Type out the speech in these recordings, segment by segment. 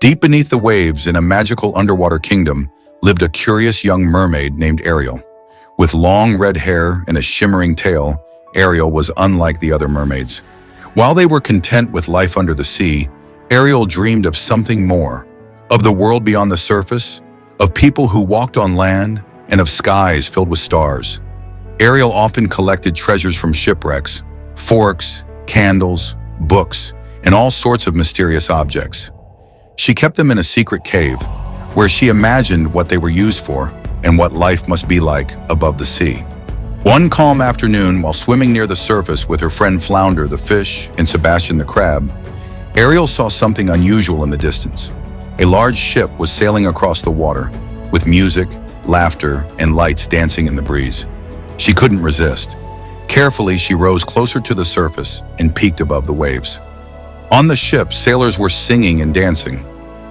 Deep beneath the waves in a magical underwater kingdom lived a curious young mermaid named Ariel. With long red hair and a shimmering tail, Ariel was unlike the other mermaids. While they were content with life under the sea, Ariel dreamed of something more, of the world beyond the surface, of people who walked on land, and of skies filled with stars. Ariel often collected treasures from shipwrecks, forks, candles, books, and all sorts of mysterious objects. She kept them in a secret cave, where she imagined what they were used for and what life must be like above the sea. One calm afternoon, while swimming near the surface with her friend Flounder the fish and Sebastian the crab, Ariel saw something unusual in the distance. A large ship was sailing across the water, with music, laughter, and lights dancing in the breeze. She couldn't resist. Carefully, she rose closer to the surface and peeked above the waves. On the ship, sailors were singing and dancing,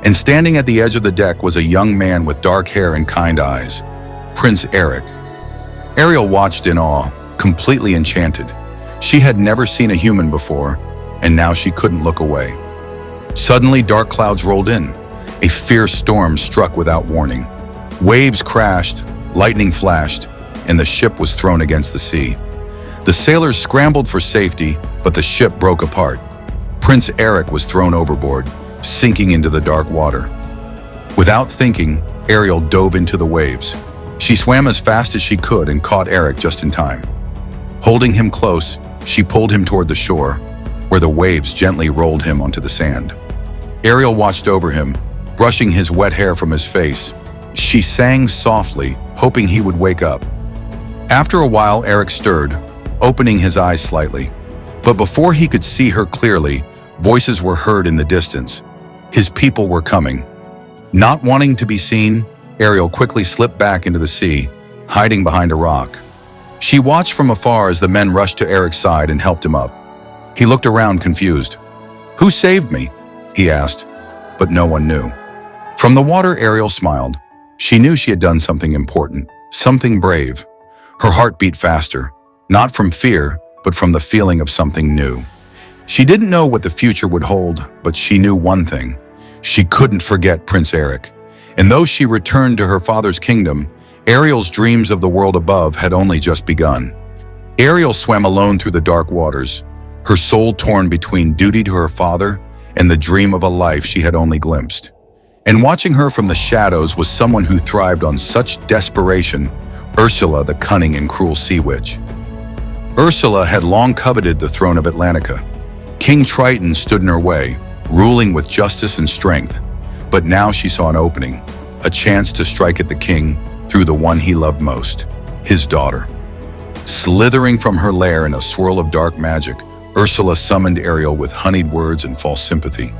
and standing at the edge of the deck was a young man with dark hair and kind eyes, Prince Eric. Ariel watched in awe, completely enchanted. She had never seen a human before, and now she couldn't look away. Suddenly, dark clouds rolled in. A fierce storm struck without warning. Waves crashed, lightning flashed, and the ship was thrown against the sea. The sailors scrambled for safety, but the ship broke apart. Prince Eric was thrown overboard, sinking into the dark water. Without thinking, Ariel dove into the waves. She swam as fast as she could and caught Eric just in time. Holding him close, she pulled him toward the shore, where the waves gently rolled him onto the sand. Ariel watched over him, brushing his wet hair from his face. She sang softly, hoping he would wake up. After a while, Eric stirred, opening his eyes slightly. But before he could see her clearly, voices were heard in the distance. His people were coming. Not wanting to be seen, Ariel quickly slipped back into the sea, hiding behind a rock. She watched from afar as the men rushed to Eric's side and helped him up. He looked around confused. "Who saved me?" he asked, but no one knew. From the water, Ariel smiled. She knew she had done something important, something brave. Her heart beat faster, not from fear, but from the feeling of something new. She didn't know what the future would hold, but she knew one thing. She couldn't forget Prince Eric. And though she returned to her father's kingdom, Ariel's dreams of the world above had only just begun. Ariel swam alone through the dark waters, her soul torn between duty to her father and the dream of a life she had only glimpsed. And watching her from the shadows was someone who thrived on such desperation, Ursula, the cunning and cruel sea witch. Ursula had long coveted the throne of Atlantica. King Triton stood in her way, ruling with justice and strength. But now she saw an opening, a chance to strike at the king through the one he loved most, his daughter. Slithering from her lair in a swirl of dark magic, Ursula summoned Ariel with honeyed words and false sympathy.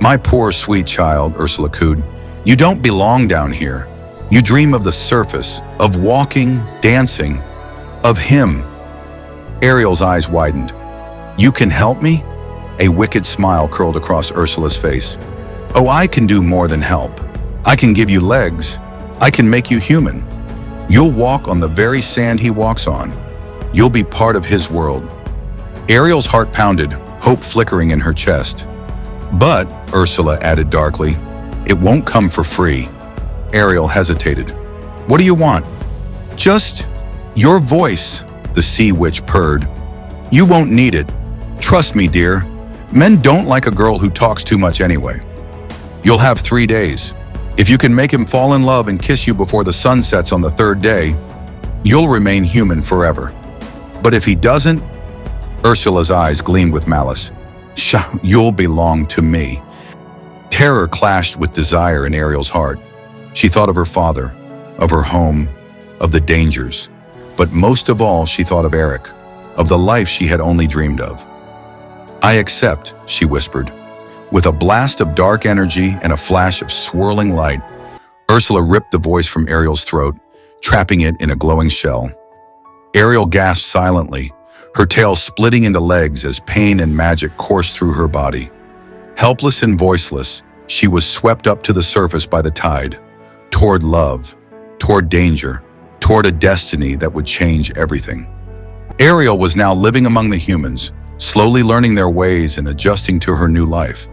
"My poor sweet child," Ursula cooed, "you don't belong down here. You dream of the surface, of walking, dancing, of him." Ariel's eyes widened. "You can help me?" A wicked smile curled across Ursula's face. "Oh, I can do more than help. I can give you legs. I can make you human. You'll walk on the very sand he walks on. You'll be part of his world." Ariel's heart pounded, hope flickering in her chest. "But," Ursula added darkly, "it won't come for free." Ariel hesitated. "What do you want?" "Just your voice," the sea witch purred. "You won't need it. Trust me, dear. Men don't like a girl who talks too much anyway. You'll have 3 days. If you can make him fall in love and kiss you before the sun sets on the 3rd day, you'll remain human forever. But if he doesn't," Ursula's eyes gleamed with malice, "you'll belong to me." Terror clashed with desire in Ariel's heart. She thought of her father, of her home, of the dangers. But most of all, she thought of Eric, of the life she had only dreamed of. "I accept," she whispered. With a blast of dark energy and a flash of swirling light, Ursula ripped the voice from Ariel's throat, trapping it in a glowing shell. Ariel gasped silently, her tail splitting into legs as pain and magic coursed through her body. Helpless and voiceless, she was swept up to the surface by the tide, toward love, toward danger, toward a destiny that would change everything. Ariel was now living among the humans, slowly learning their ways and adjusting to her new life.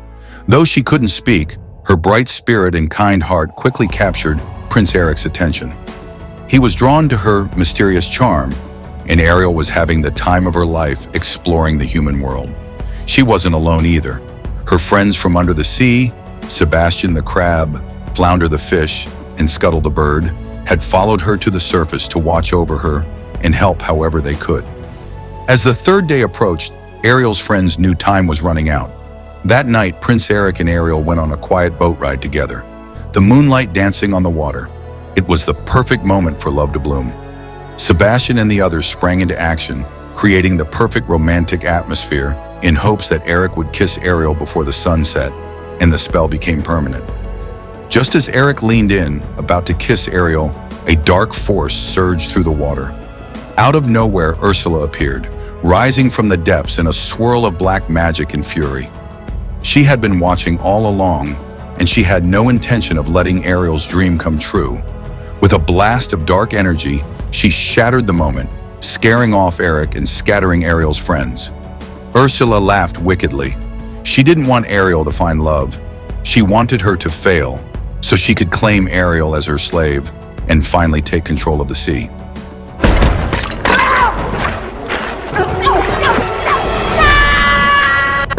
Though she couldn't speak, Her bright spirit and kind heart quickly captured Prince Eric's attention. He was drawn to her mysterious charm, and Ariel was having the time of her life exploring the human world. She wasn't alone either. Her friends from under the sea, Sebastian the crab, Flounder the fish, and Scuttle the bird, had followed her to the surface to watch over her and help however they could. As the third day approached, Ariel's friends knew time was running out. That night, Prince Eric and Ariel went on a quiet boat ride together, the moonlight dancing on the water. It was the perfect moment for love to bloom. Sebastian and the others sprang into action, creating the perfect romantic atmosphere in hopes that Eric would kiss Ariel before the sun set, and the spell became permanent. Just as Eric leaned in, about to kiss Ariel, a dark force surged through the water. Out of nowhere, Ursula appeared, rising from the depths in a swirl of black magic and fury. She had been watching all along, and she had no intention of letting Ariel's dream come true. With a blast of dark energy, she shattered the moment, scaring off Eric and scattering Ariel's friends. Ursula laughed wickedly. She didn't want Ariel to find love. She wanted her to fail, so she could claim Ariel as her slave and finally take control of the sea.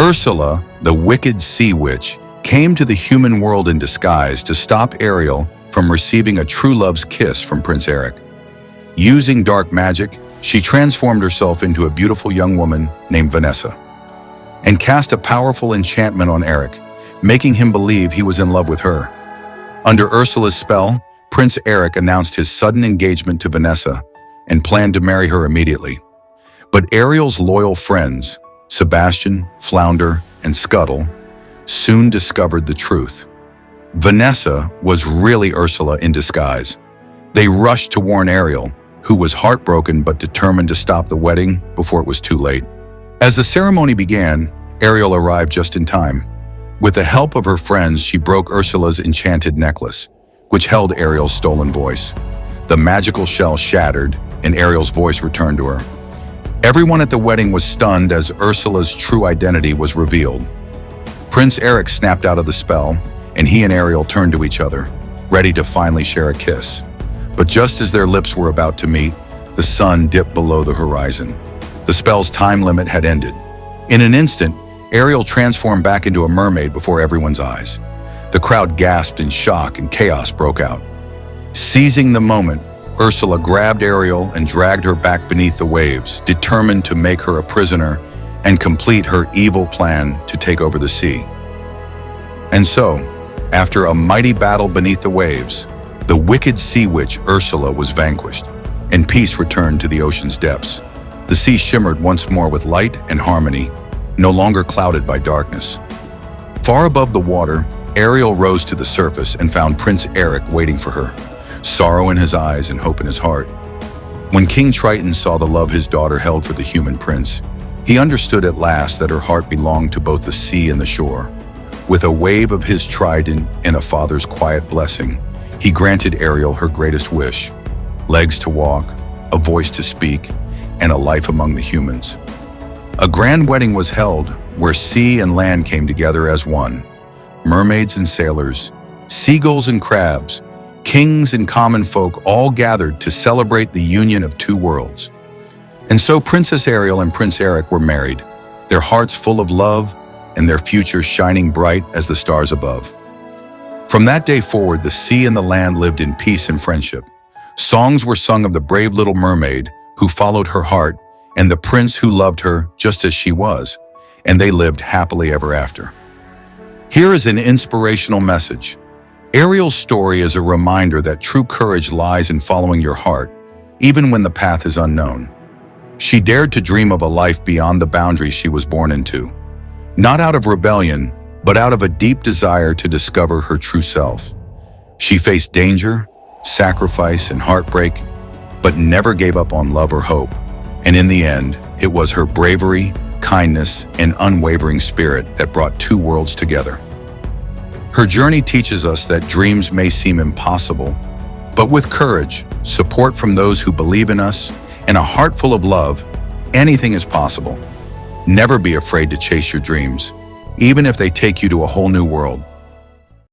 Ursula, the wicked sea witch, came to the human world in disguise to stop Ariel from receiving a true love's kiss from Prince Eric. Using dark magic, she transformed herself into a beautiful young woman named Vanessa and cast a powerful enchantment on Eric, making him believe he was in love with her. Under Ursula's spell, Prince Eric announced his sudden engagement to Vanessa and planned to marry her immediately. But Ariel's loyal friends, Sebastian, Flounder, and Scuttle, soon discovered the truth. Vanessa was really Ursula in disguise. They rushed to warn Ariel, who was heartbroken but determined to stop the wedding before it was too late. As the ceremony began, Ariel arrived just in time. With the help of her friends, she broke Ursula's enchanted necklace, which held Ariel's stolen voice. The magical shell shattered, and Ariel's voice returned to her. Everyone at the wedding was stunned as Ursula's true identity was revealed. Prince Eric snapped out of the spell, and he and Ariel turned to each other, ready to finally share a kiss. But just as their lips were about to meet, the sun dipped below the horizon. The spell's time limit had ended. In an instant, Ariel transformed back into a mermaid before everyone's eyes. The crowd gasped in shock and chaos broke out. Seizing the moment, Ursula grabbed Ariel and dragged her back beneath the waves, determined to make her a prisoner and complete her evil plan to take over the sea. And so, after a mighty battle beneath the waves, the wicked sea witch Ursula was vanquished, and peace returned to the ocean's depths. The sea shimmered once more with light and harmony, no longer clouded by darkness. Far above the water, Ariel rose to the surface and found Prince Eric waiting for her, sorrow in his eyes and hope in his heart. When King Triton saw the love his daughter held for the human prince, he understood at last that her heart belonged to both the sea and the shore. With a wave of his trident and a father's quiet blessing, he granted Ariel her greatest wish: legs to walk, a voice to speak, and a life among the humans. A grand wedding was held where sea and land came together as one. Mermaids and sailors, seagulls and crabs, kings and common folk all gathered to celebrate the union of two worlds. And so Princess Ariel and Prince Eric were married, their hearts full of love and their future shining bright as the stars above. From that day forward, the sea and the land lived in peace and friendship. Songs were sung of the brave Little Mermaid who followed her heart and the prince who loved her just as she was, and they lived happily ever after. Here is an inspirational message. Ariel's story is a reminder that true courage lies in following your heart, even when the path is unknown. She dared to dream of a life beyond the boundaries she was born into, not out of rebellion, but out of a deep desire to discover her true self. She faced danger, sacrifice, and heartbreak, but never gave up on love or hope. And in the end, it was her bravery, kindness, and unwavering spirit that brought two worlds together. Her journey teaches us that dreams may seem impossible, but with courage, support from those who believe in us, and a heart full of love, anything is possible. Never be afraid to chase your dreams, even if they take you to a whole new world.